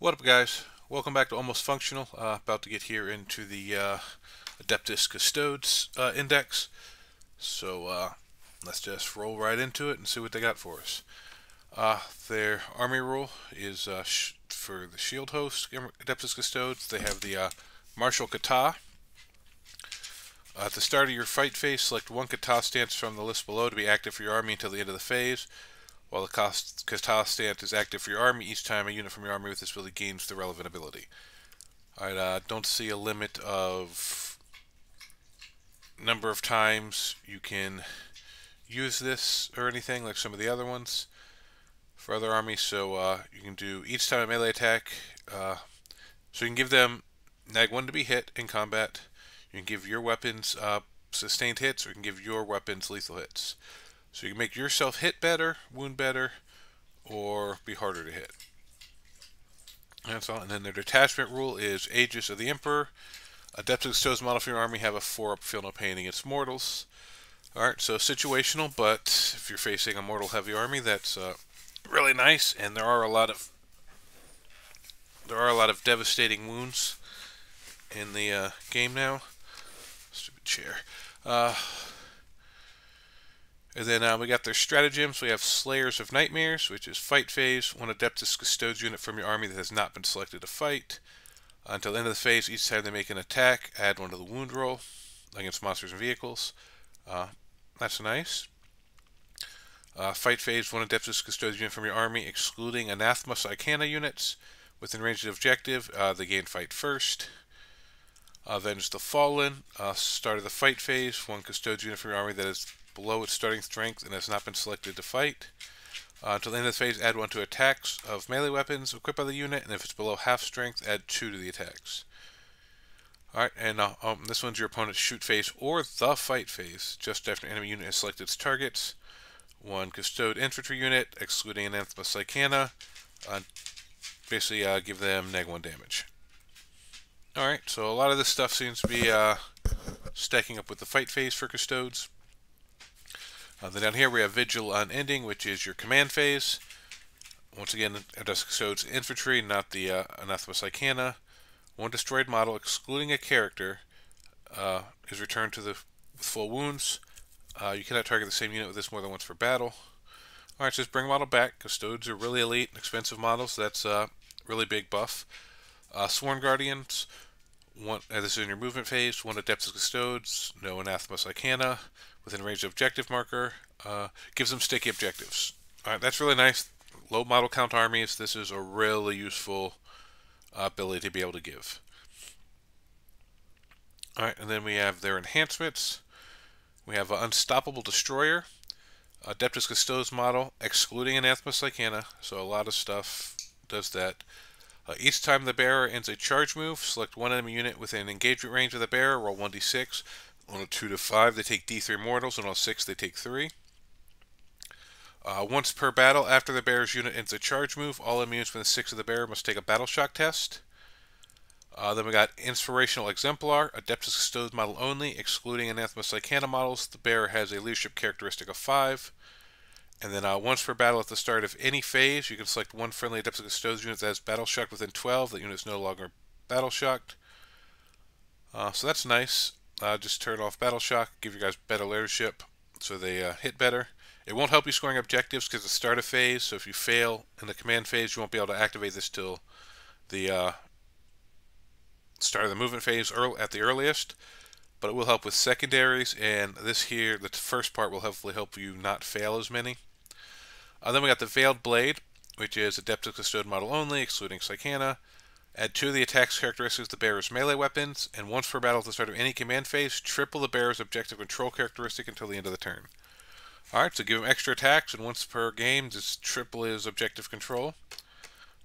What up, guys? Welcome back to Almost Functional. About to get here into the Adeptus Custodes index. So let's just roll right into it and see what they got for us. Their army rule is for the shield host Adeptus Custodes. They have the martial kata. At the start of your fight phase, select one kata stance from the list below to be active for your army until the end of the phase. While the kata stance is active for your army, each time a unit from your army with this ability gains the relevant ability. Alright, don't see a limit of number of times you can use this or anything like some of the other ones for other armies. So you can do each time a melee attack. So you can give them neg 1 to be hit in combat. You can give your weapons sustained hits, or you can give your weapons lethal hits. So you can make yourself hit better, wound better, or be harder to hit. That's all. And then their detachment rule is Aegis of the Emperor. Adeptus Custodes model for your army have a 4-up feel no pain against mortals. Alright, so situational, but if you're facing a mortal heavy army, that's really nice. And there are a lot of devastating wounds in the game now. Stupid chair. And then we got their stratagems. We have Slayers of Nightmares, which is fight phase. One Adeptus Custodes unit from your army that has not been selected to fight. Until the end of the phase, each time they make an attack, add 1 to the wound roll against monsters and vehicles. That's nice. Fight phase, 1 Adeptus Custodes unit from your army, excluding Anathema Psychana units within range of the objective. They gain fight first. Avenge the Fallen. Start of the fight phase, 1 Custodes unit from your army that is below its starting strength and has not been selected to fight. Until the end of the phase, add 1 to attacks of melee weapons equipped by the unit, and if it's below half strength, add 2 to the attacks. Alright, and this one's your opponent's shoot phase or the fight phase, just after an enemy unit has selected its targets. 1 Custode infantry unit, excluding Anathema Psychana. Basically, give them neg 1 damage. Alright, so a lot of this stuff seems to be stacking up with the fight phase for Custodes. Then down here we have Vigil Unending, which is your command phase. Once again, Adeptus Custodes infantry, not the Anathema Psychana. 1 destroyed model, excluding a character, is returned to with full wounds. You cannot target the same unit with this more than once for battle. Alright, so just bring model back. Custodes are really elite and expensive models. That's a really big buff. Sworn Guardians. This is in your movement phase. 1 Adeptus Custodes, no Anathema Psychana, within range of objective marker. Gives them sticky objectives. Alright, that's really nice. Low model count armies, this is a really useful ability to be able to give. Alright, and then we have their enhancements. We have Unstoppable Destroyer. Adeptus Custodes model, excluding Anathema Psychana, so a lot of stuff does that. Each time the bearer ends a charge move, select 1 enemy unit within engagement range of the bearer, roll 1d6. On a 2 to 5, they take d3 mortals, and on a 6, they take 3. Once per battle, after the bearer's unit ends a charge move, all enemy units within 6 of the bearer must take a battle shock test. Then we got Inspirational Exemplar, Adeptus Custodes model only, excluding Anathema Psychana models. The bearer has a leadership characteristic of 5. And then once per battle at the start of any phase, you can select 1 friendly Adeptus Custodes unit that has battle shocked within 12. That unit is no longer battle shocked. So that's nice. Just turn off battle shock, give you guys better leadership so they hit better. It won't help you scoring objectives because it's the start of phase, so if you fail in the command phase, you won't be able to activate this till the start of the movement phase at the earliest. But it will help with secondaries, and this here, the first part, will hopefully help you not fail as many. Then we got the Veiled Blade, which is Adeptus Custodes model only, excluding Psychana. Add 2 of the attack's characteristics to the bearer's melee weapons, and once per battle at the start of any command phase, triple the bearer's objective control characteristic until the end of the turn. Alright, so give him extra attacks, and once per game, just triple his objective control.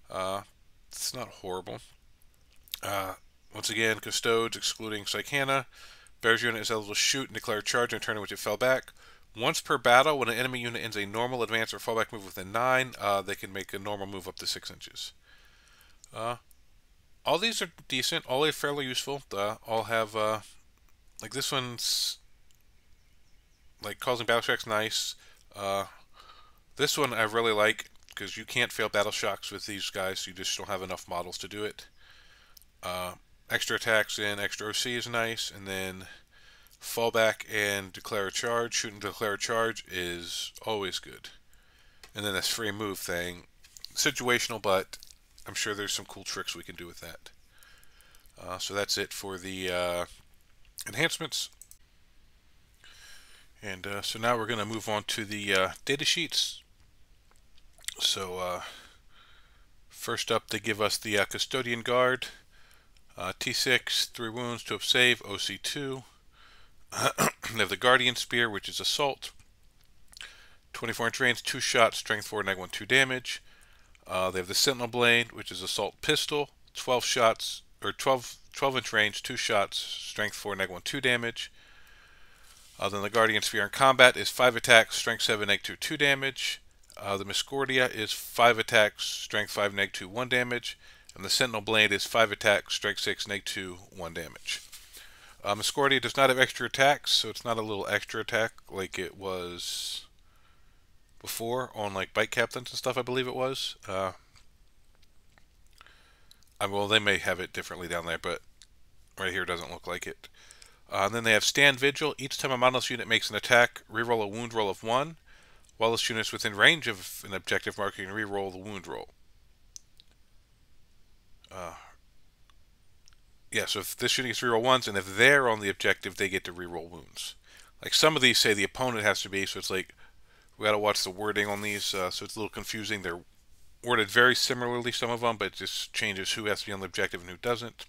It's not horrible. Once again, Custodes, excluding Psychana. Bearer's unit is eligible to shoot and declare a charge in a turn in which it fell back. Once per battle, when an enemy unit ends a normal, advance, or fallback move within 9, they can make a normal move up to 6 inches. All these are decent. All are fairly useful. All have, like this one's, like causing battle shocks nice. This one I really like because you can't fail battle shocks with these guys. You just don't have enough models to do it. Extra attacks and extra OC is nice, and then fallback and declare a charge. Shoot and declare a charge is always good. And then this free move thing, situational, but I'm sure there's some cool tricks we can do with that. So that's it for the enhancements. And so now we're going to move on to the data sheets. So first up, they give us the Custodian Guard, T6, 3 wounds, 2 up save, OC2. They have the Guardian Spear, which is assault, 24-inch range, 2 shots, strength 4, neg 1, 2 damage. They have the Sentinel Blade, which is assault pistol, 12 shots, or 12-inch range, 2 shots, strength 4, neg 1, 2 damage. Then the Guardian Spear in combat is 5 attacks, strength 7, neg 2, 2 damage. The Miscordia is 5 attacks, strength 5, neg 2, 1 damage. And the Sentinel Blade is 5 attacks, strength 6, neg 2, 1 damage. Miscordia does not have extra attacks, so it's not a little extra attack like it was before on like Bite Captains and stuff, I believe it was. Well, they may have it differently down there, but right here it doesn't look like it. And then they have Stand Vigil. Each time a modelless unit makes an attack, reroll a wound roll of 1. While this unit is within range of an objective marker, you can reroll the wound roll. Yeah, so if this unit gets reroll 1s, and if they're on the objective, they get to reroll wounds. Like some of these say the opponent has to be, so it's like, we gotta watch the wording on these, so it's a little confusing. They're worded very similarly, some of them, but it just changes who has to be on the objective and who doesn't.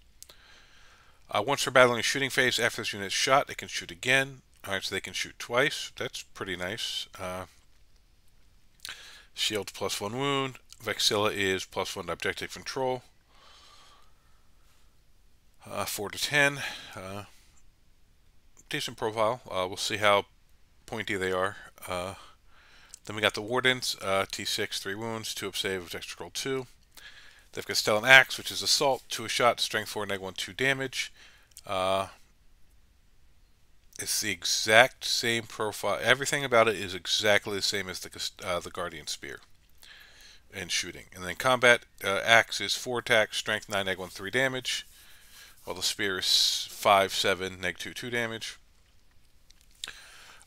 Once they're battling a shooting phase, after this unit is shot, they can shoot again. Alright, so they can shoot twice. That's pretty nice. Shield plus 1 wound. Vexilla is plus 1 objective control. 4 to 10. Decent profile. We'll see how pointy they are. Then we got the Wardens. T6, 3 wounds, 2 up save with extra roll 2. They've got Stellan Axe, which is assault, 2 a shot, strength 4, neg 1, 2 damage. It's the exact same profile. Everything about it is exactly the same as the Guardian Spear and shooting. And then combat, Axe is 4 attacks, strength 9, neg 1, 3 damage. While the Spear is 5, 7, neg 2, 2 damage.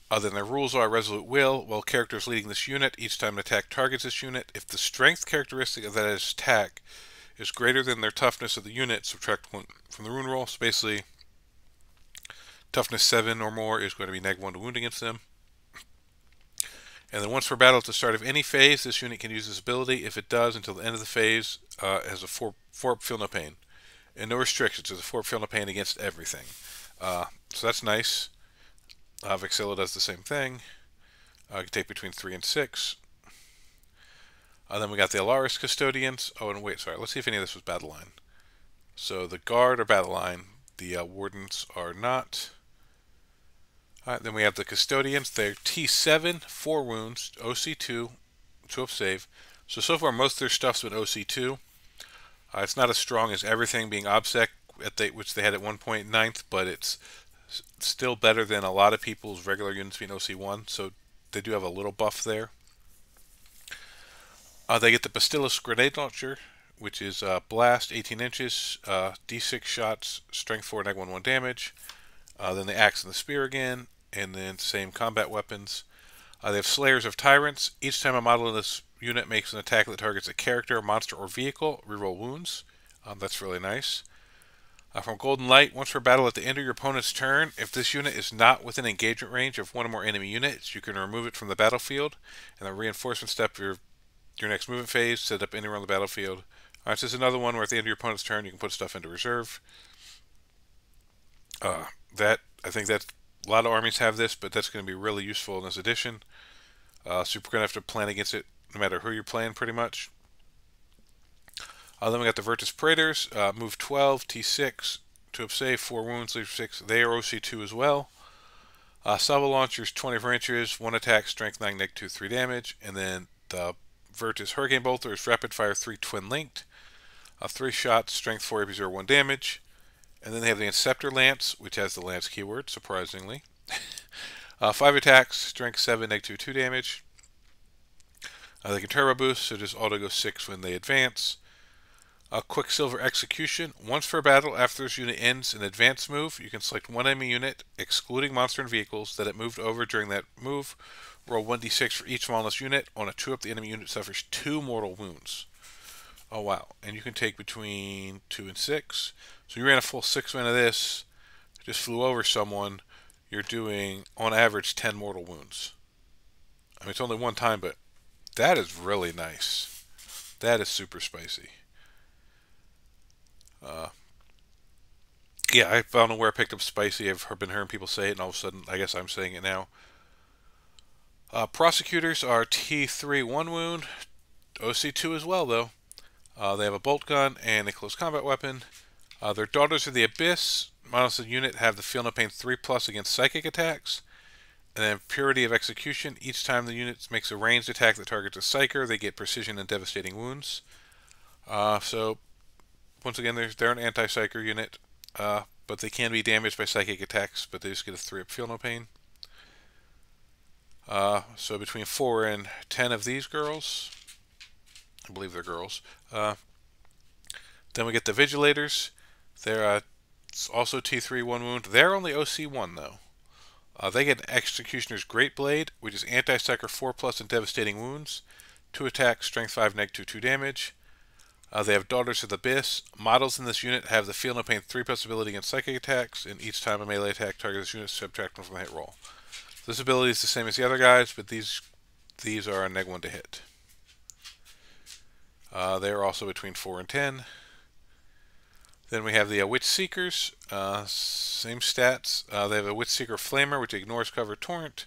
Then their rules are Resolute Will. While characters leading this unit, each time an attack targets this unit, if the strength characteristic of that attack is greater than their toughness of the unit, subtract 1 from the rune roll. So basically, toughness 7 or more is going to be neg 1 to wound against them. And then once per battle at the start of any phase, this unit can use this ability. If it does, until the end of the phase, it has a 4 feel no pain. And no restrictions. There's a 4 feel no pain against everything. So that's nice. Vexilla does the same thing. You can take between 3 and 6. Then we got the Alaris Custodians. Oh, and wait, sorry. Let's see if any of this was battle line. So the Guard are battle line. The Wardens are not. Alright, then we have the Custodians. They're T7, 4 wounds, OC2, 2 up save. So far most of their stuff's been OC2. It's not as strong as everything being OBSEC, which they had at 1.9th, but it's still better than a lot of people's regular units being OC1, so they do have a little buff there. They get the Bastillus Grenade Launcher, which is Blast, 18 inches, D6 shots, Strength 4, neg 1, 1 damage. Then the Axe and the Spear again, and then same combat weapons. They have Slayers of Tyrants. Each time a model in this unit makes an attack that targets a character, monster, or vehicle, reroll wounds. That's really nice. From Golden Light, once per battle at the end of your opponent's turn, if this unit is not within engagement range of 1 or more enemy units, you can remove it from the battlefield. And the reinforcement step your next movement phase, set up anywhere on the battlefield. Alright, so this is another one where at the end of your opponent's turn, you can put stuff into reserve. I think that a lot of armies have this, but that's going to be really useful in this edition. So you're going to have to plan against it no matter who you're playing, pretty much. Then we got the Virtus Praetors, move 12, T6, 2 up save, 4 wounds, leave 6. They are OC2 as well. Salvo Launchers, 24 inches, 1 attack, strength 9, neg 2, 3 damage. And then the Virtus Hurricane Bolter is rapid fire 3, twin linked. 3 shots, strength 4, AP 0, 1 damage. And then they have the Inceptor Lance, which has the Lance keyword, surprisingly. 5 attacks, strength 7, neg 2, 2 damage. They can turbo boost, so just auto go 6 when they advance. Quicksilver Execution. Once per battle, after this unit ends an advance move, you can select one enemy unit, excluding monster and vehicles, that it moved over during that move. Roll 1d6 for each smallest unit. On a 2-up, the enemy unit suffers 2 mortal wounds. Oh, wow. And you can take between 2 and 6. So you ran a full 6 min of this, just flew over someone, you're doing, on average, 10 mortal wounds. I mean, it's only one time, but that is really nice. That is super spicy. Yeah, I don't know where I picked up spicy. I've been hearing people say it, and all of a sudden, I guess I'm saying it now. Prosecutors are T3 1 wound, OC2 as well, though. They have a bolt gun and a close combat weapon. They're Daughters of the Abyss. Models of the unit have the Feel No Pain 3+ against psychic attacks. And then Purity of Execution. Each time the unit makes a ranged attack that targets a psyker, they get precision and devastating wounds. So, once again, they're an anti-psyker unit. But they can be damaged by psychic attacks, but they just get a 3-up Feel No Pain. So between 4 and 10 of these girls. I believe they're girls. Then we get the Vigilators. They're also T3 1 wound. They're only OC1 though. They get Executioner's Great Blade, which is anti-psyker 4+ and devastating wounds. 2 attacks, strength 5, neg 2 damage. They have Daughters of the Abyss. Models in this unit have the Feel No Pain 3+ ability against psychic attacks, and each time a melee attack targets this unit, subtract 1 from the hit roll. This ability is the same as the other guys, but these are a neg 1 to hit. They are also between 4 and 10. Then we have the Witch Seekers. Same stats. They have a Witch Seeker Flamer, which ignores cover torrent.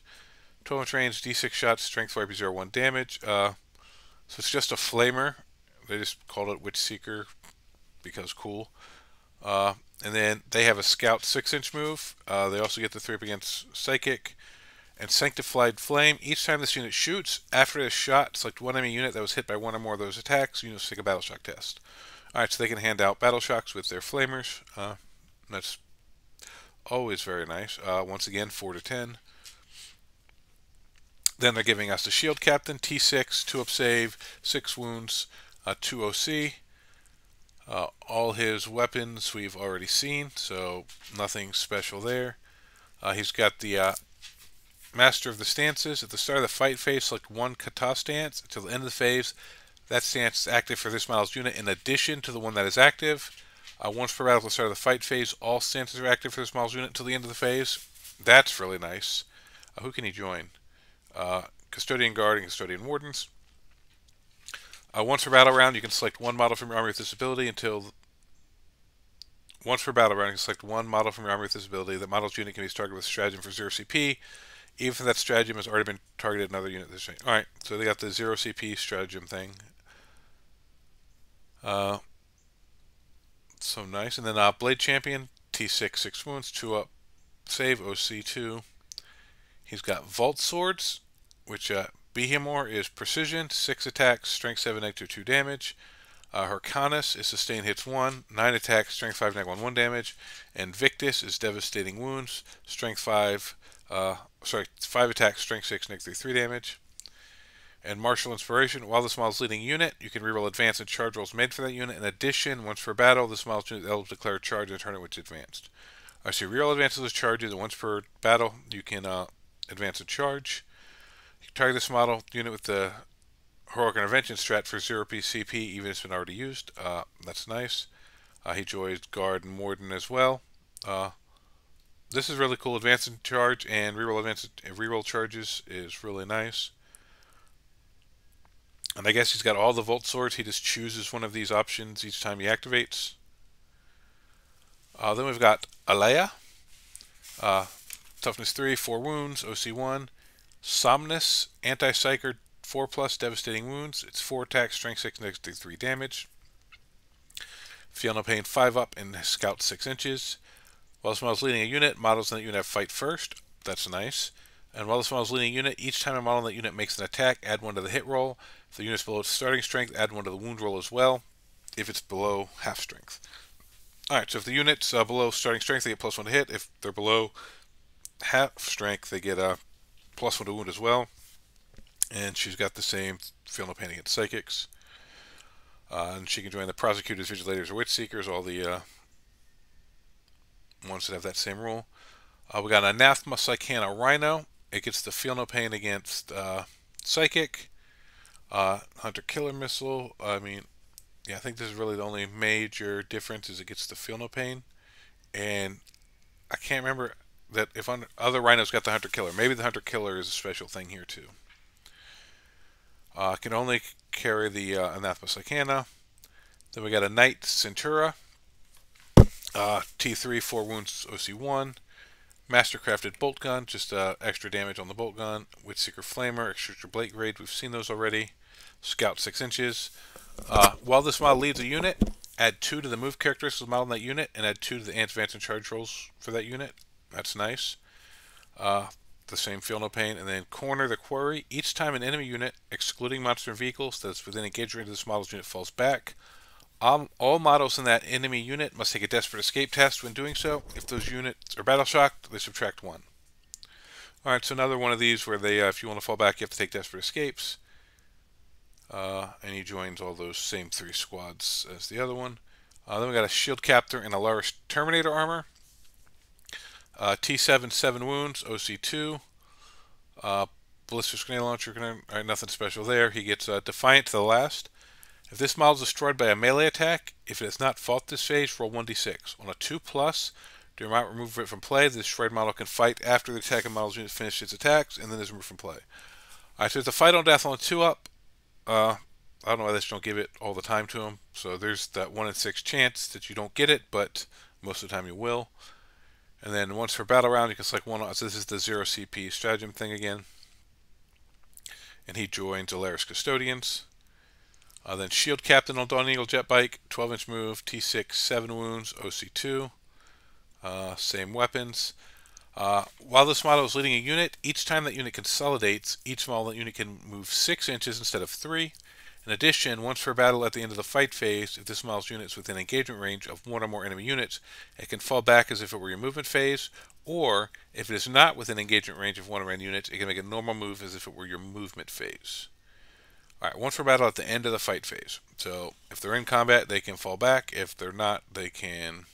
12-inch range, d6 shots, strength 4, 0-1 damage. So it's just a Flamer. They just called it Witch Seeker because cool. And then they have a Scout 6-inch move. They also get the 3-up against Psychic. And Sanctified Flame. Each time this unit shoots, after it is shot, select one enemy unit that was hit by one or more of those attacks. Units take a battle shock test. Alright, so they can hand out battle shocks with their flamers. That's always very nice. Once again, 4 to 10. Then they're giving us the Shield Captain, T6, 2-up save, 6 wounds, 2 OC. All his weapons we've already seen, so nothing special there. He's got the Master of the Stances. At the start of the fight phase, select one kata stance. Until the end of the phase, that stance is active for this model's unit in addition to the one that is active. Once per battle at the start of the fight phase, all stances are active for this model's unit until the end of the phase. That's really nice. Who can he join? Custodian Guard and Custodian Wardens. Once per battle round, you can select one model from your army with this ability until... Once per battle round, you can select one model from your army with this ability. The model's unit can be targeted with stratagem for 0 CP, even if that stratagem has already been targeted another unit this range. Alright, so they got the 0 CP stratagem thing. So nice. And then Blade Champion, T6, 6 wounds, 2-up save, OC2. He's got Vault Swords, which Behemoth is precision, 6 attacks, strength 7, neg 2 damage. Hyrcanus is sustain hits 1, 9 attacks, strength 5, neg 1 damage. And Victus is devastating wounds, strength 5, 5 attacks, strength 6, neg 3 damage. And Martial Inspiration, while this model's leading unit, you can reroll advance and charge rolls made for that unit. In addition, once per battle, this model's unit is eligible to declare a charge in a turn in which advanced. So you reroll advances as charges, and once per battle, you can advance a charge. You can target this model unit with the Heroic Intervention strat for 0 CP, even if it's been already used. That's nice. He joins Guard and Warden as well. This is really cool. Advance and charge and reroll charges is really nice. And I guess he's got all the Volt Swords. He just chooses one of these options each time he activates. Then we've got Alea. Toughness 3, 4 wounds, OC1. Somnus, Anti-Psyker, 4+ devastating wounds. It's 4 attacks, strength 6, neg 3 damage. Feel No Pain 5-up and Scout 6 inches. While this model's leading a unit, models in that unit have fight first. That's nice. And while this model's leading a unit, each time a model in that unit makes an attack, add 1 to the hit roll. If the unit's below its starting strength, add 1 to the wound roll as well, if it's below half strength. Alright, so if the unit's below starting strength, they get +1 to hit. If they're below half strength, they get +1 to wound as well. And she's got the same Feel No Pain against Psychics. And she can join the Prosecutors, Vigilators, or Witch Seekers, all the ones that have that same rule. We got Anathema Psychana Rhino. It gets the Feel No Pain against Psychic. Hunter Killer Missile. I think this is really the only major difference is it gets the Feel No Pain. And I can't remember that if other Rhinos got the Hunter Killer. Maybe the Hunter Killer is a special thing here too. Can only carry the Anathema Psychana. Then we got a Knight Centura. T3, 4 wounds, OC1. Mastercrafted Bolt Gun, just extra damage on the Bolt Gun. Witch Seeker Flamer, extra Blade Grade, we've seen those already. Scout 6 inches. While this model leads a unit, add 2 to the move characteristics of the model in that unit, and add 2 to the advance and charge rolls for that unit. That's nice. The same Feel No Pain. And then Corner the Quarry. Each time an enemy unit, excluding monster vehicles, that's within engagement range of this model's unit falls back, all models in that enemy unit must take a Desperate Escape test. When doing so, if those units are battle shocked, they subtract 1. Alright, so another one of these where they, if you want to fall back, you have to take Desperate Escapes. And he joins all those same 3 squads as the other one. Then we got a Shield Captor and a Laris Terminator armor. T7, 7 wounds, OC2. Ballistic Grenade Launcher, alright, nothing special there. He gets Defiant to the last. If this model is destroyed by a melee attack, if it has not fought this phase, roll 1d6. On a 2+, do not remove it from play. The destroyed model can fight after the attacking model's unit finishes its attacks, and then is removed from play. Alright, so it's a fight on death on a 2-up. I don't know why they just don't give it all the time to him. So there's that 1 in 6 chance that you don't get it, but most of the time you will. And then once per battle round, you can select one. So this is the 0 CP stratagem thing again. And he joins Adeptus Custodians. Then Shield Captain on Dawn Eagle Jet Bike, 12-inch move, T6, 7 wounds, OC2. Same weapons. While this model is leading a unit, each time that unit consolidates, each model that unit can move 6 inches instead of 3. In addition, once per battle at the end of the fight phase, if this model's unit is within engagement range of 1 or more enemy units, it can fall back as if it were your movement phase, or if it is not within engagement range of 1 or more units, it can make a normal move as if it were your movement phase. Alright, once per battle at the end of the fight phase. So, if they're in combat, they can fall back. If they're not, they can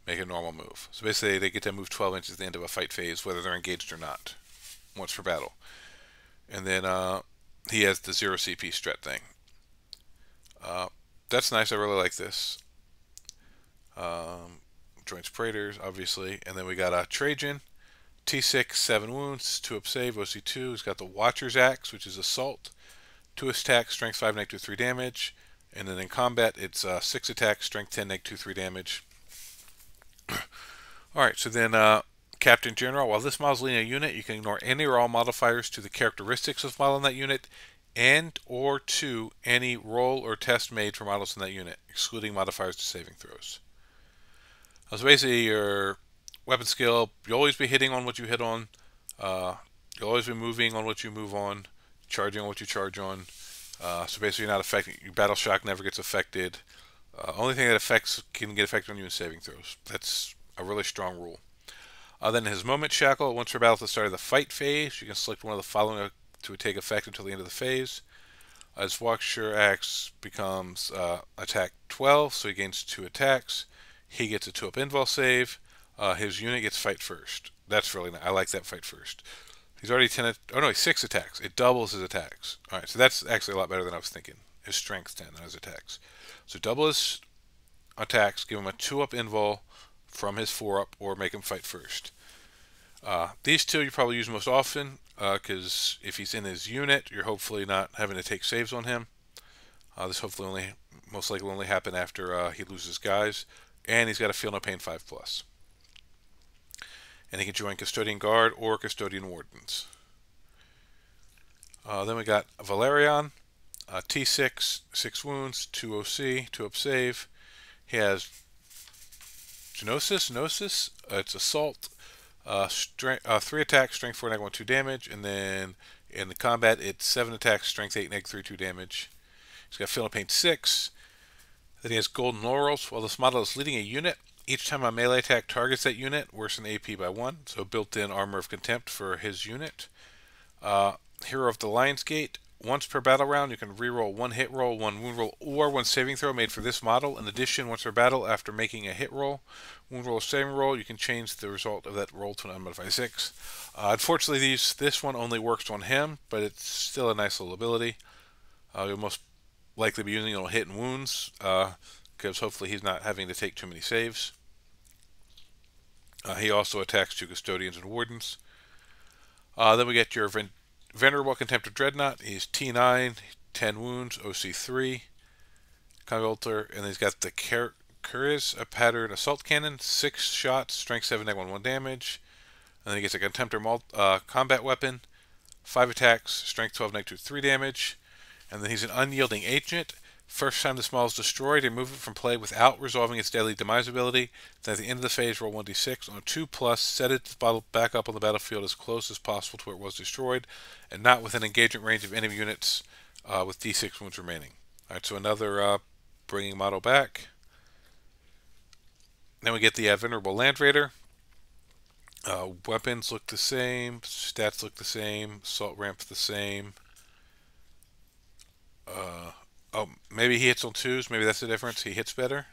make a normal move. So basically, they get to move 12 inches at the end of a fight phase, whether they're engaged or not, once per battle. And then he has the 0 CP strat thing. That's nice. I really like this. Joints Praetors, obviously. And then we got Trajan. T6, 7 wounds, 2 up save, OC2. He's got the Watcher's Axe, which is Assault. 2 attack, strength 5, negative 3 damage. And then in combat, it's 6 attack, strength 10, negative 3 damage. Alright, so then Captain General. While this model is leading a unit, you can ignore any or all modifiers to the characteristics of the model in that unit and or to any roll or test made for models in that unit, excluding modifiers to saving throws. So basically, your weapon skill, you'll always be hitting on what you hit on. You'll always be moving on what you move on. Charging on what you charge on. So basically you're not affected. Your battle shock never gets affected. Only thing that can get affected on you is saving throws. That's a really strong rule. Then his Moment Shackle. Once per battle at the start of the fight phase, you can select one of the following to take effect until the end of the phase. His Watcher Axe becomes attack 12, so he gains 2 attacks. He gets a 2-up invul save. His unit gets fight first. That's really nice. I like that fight first. He's already 10. Oh no, he's 6 attacks. It doubles his attacks. All right, so that's actually a lot better than I was thinking. His strength 10 than his attacks. So double his attacks, give him a 2-up invul from his 4-up, or make him fight first. These two you probably use most often because if he's in his unit, you're hopefully not having to take saves on him. This hopefully most likely will only happen after he loses guys, and he's got a Feel No Pain 5+. And he can join Custodian Guard or Custodian Wardens. Then we got Valerian, T6, 6 wounds, 2 OC, 2 up save. He has Gnosis, it's Assault, 3 attacks, strength 4, negative 1, 2 damage, and then in the combat it's 7 attacks, strength 8, negative 3, 2 damage. He's got Feel No Pain 6. Then he has Golden Laurels. While this model is leading a unit, each time a melee attack targets that unit, worsen AP by 1, so built-in Armor of Contempt for his unit. Hero of the Lion's Gate. Once per battle round, you can reroll one hit roll, one wound roll, or one saving throw made for this model. In addition, once per battle, after making a hit roll, wound roll, or saving roll, you can change the result of that roll to an unmodified 6. Unfortunately, this one only works on him, but it's still a nice little ability. You'll most likely be using it on hit and wounds, because hopefully he's not having to take too many saves. He also attacks 2 Custodians and Wardens. Then we get your Venerable Contemptor Dreadnought. He's T9, 10 wounds, OC3, Convolter, and then he's got the Curious, a Pattern Assault Cannon, 6 shots, Strength 7, -1 damage. And then he gets a Contemptor Combat Weapon, 5 attacks, Strength 12, -3 damage. And then he's an Unyielding Agent. First time this model is destroyed, remove it from play without resolving its Deadly Demise ability. Then at the end of the phase, roll 1d6. On a 2+, set its bottle back up on the battlefield as close as possible to where it was destroyed, and not within engagement range of enemy units with d6 wounds remaining. Alright, so another bringing model back. Then we get the Venerable Land Raider. Weapons look the same, stats look the same, assault ramp's the same. Oh, maybe he hits on 2s. Maybe that's the difference. He hits better.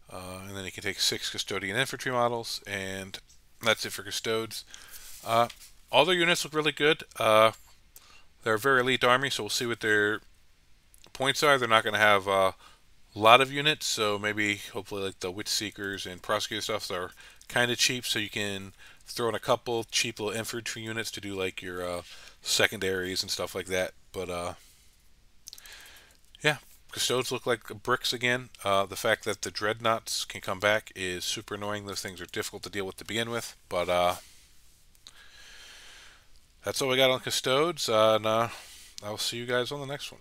And then he can take 6 Custodian Infantry models, and that's it for Custodes. All their units look really good. They're a very elite army, so we'll see what their points are. They're not going to have a lot of units, so maybe, hopefully, like the Witch Seekers and Prosecutor stuff are kind of cheap, so you can throw in a couple cheap little infantry units to do like your secondaries and stuff like that. But yeah, Custodes look like bricks again. The fact that the Dreadnoughts can come back is super annoying. Those things are difficult to deal with to begin with. But that's all we got on Custodes, and I'll see you guys on the next one.